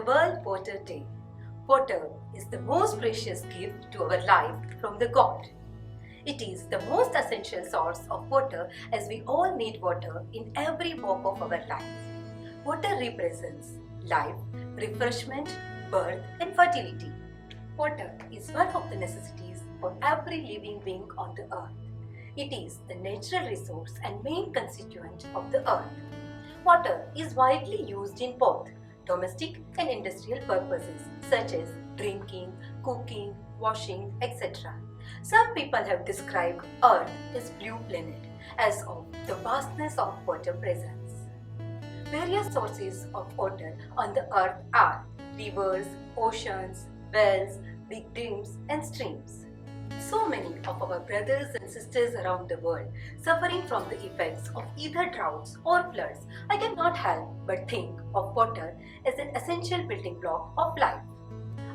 the World Water Day. Water is the most precious gift to our life from the God. It is the most essential source of water as we all need water in every walk of our life. Water represents life, refreshment, birth and fertility. Water is one of the necessities for every living being on the earth. It is the natural resource and main constituent of the earth. Water is widely used in both domestic and industrial purposes such as drinking, cooking, washing, etc. Some people have described Earth as blue planet as of the vastness of water presence. Various sources of water on the earth are rivers, oceans, wells, big dams and streams. So many of our brothers and sisters around the world suffering from the effects of either droughts or floods, I cannot help but think of water as an essential building block of life.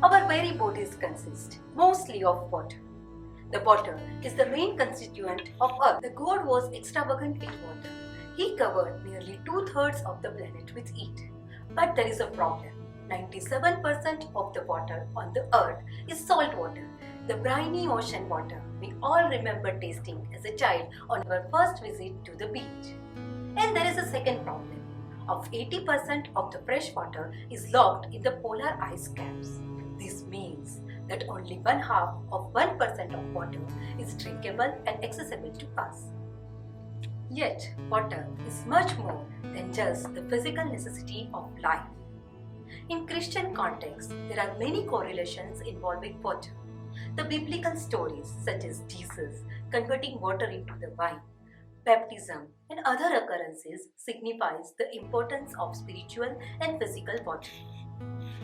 Our very bodies consist mostly of water. The water is the main constituent of Earth. The God was extravagant in water. He covered nearly 2/3 of the planet with it. But there is a problem. 97% of the water on the earth is salt water, the briny ocean water we all remember tasting as a child on our first visit to the beach. And there is a second problem. Of 80% of the fresh water is locked in the polar ice caps. This means that only 1/2% of water is drinkable and accessible to us. Yet, water is much more than just the physical necessity of life. In Christian context, there are many correlations involving water. The biblical stories such as Jesus converting water into the wine, baptism and other occurrences signifies the importance of spiritual and physical water.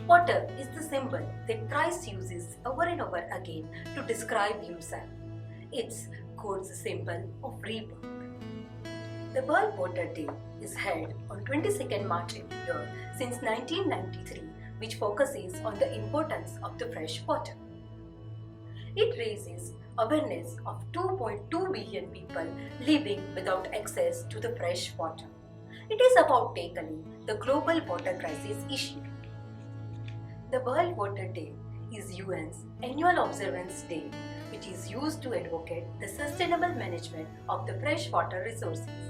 Water is the symbol that Christ uses over and over again to describe himself. It's God's symbol of rebirth. The World Water Day is held on 22nd March every year since 1993, which focuses on the importance of the fresh water. It raises awareness of 2.2 billion people living without access to the fresh water. It is about tackling the global water crisis issue. The World Water Day is UN's annual observance day, which is used to advocate the sustainable management of the freshwater resources.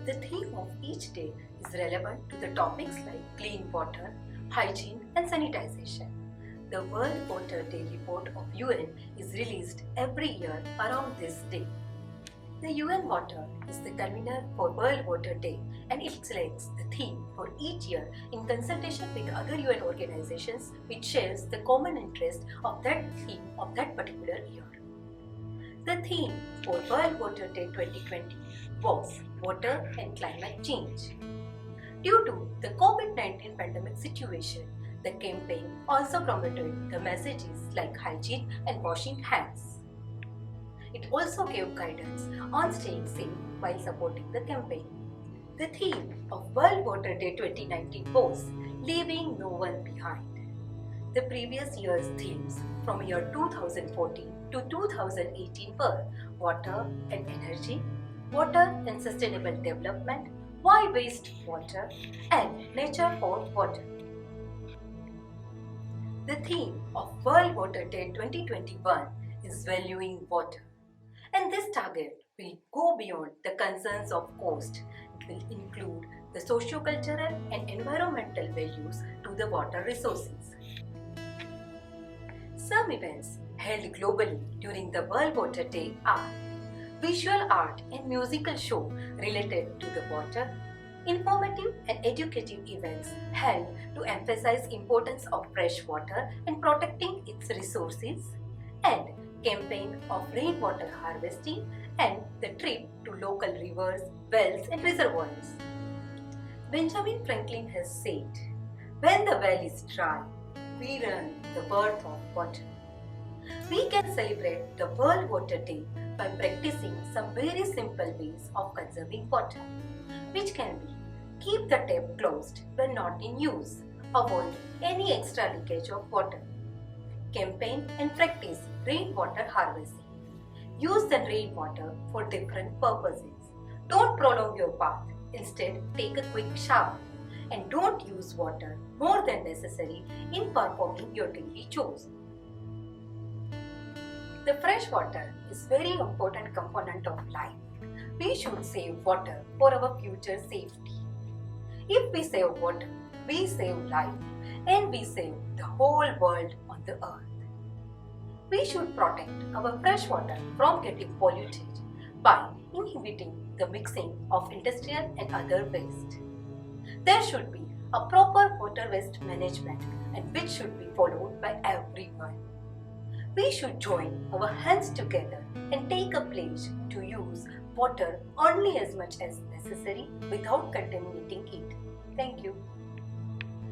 The theme of each day is relevant to the topics like clean water, hygiene and sanitization. The World Water Day report of UN is released every year around this day. The UN Water is the convener for World Water Day and it selects the theme for each year in consultation with other UN organizations which shares the common interest of that theme of that particular year. The theme for World Water Day 2020 was Water and Climate Change. Due to the COVID-19 pandemic situation, the campaign also promoted the messages like hygiene and washing hands. It also gave guidance on staying safe while supporting the campaign. The theme of World Water Day 2019 was Leaving No One Behind. The previous year's themes from year 2014 to 2018 were Water and Energy, Water and Sustainable Development, Why Waste Water, and Nature for Water. The theme of World Water Day 2021 is Valuing Water. And this target will go beyond the concerns of cost. It will include the socio-cultural and environmental values to the water resources. Some events held globally during the World Water Day are visual art and musical show related to the water, informative and educative events held to emphasize importance of fresh water and protecting its resources, and campaign of rainwater harvesting and the trip to local rivers, wells and reservoirs. Benjamin Franklin has said, "When the well is dry, we run the birth of water." We can celebrate the World Water Day by practicing some very simple ways of conserving water, which can be keep the tap closed when not in use, avoid any extra leakage of water, campaign and practice rainwater harvesting. Use the rainwater for different purposes. Don't prolong your bath. Instead, take a quick shower. and don't use water more than necessary in performing your daily chores. The fresh water is very important component of life. We should save water for our future safety. If we save water, we save life and we save the whole world on the earth. We should protect our fresh water from getting polluted by inhibiting the mixing of industrial and other waste. There should be a proper water waste management and which should be followed by everyone. We should join our hands together and take a pledge to use water only as much as necessary without contaminating it. Thank you.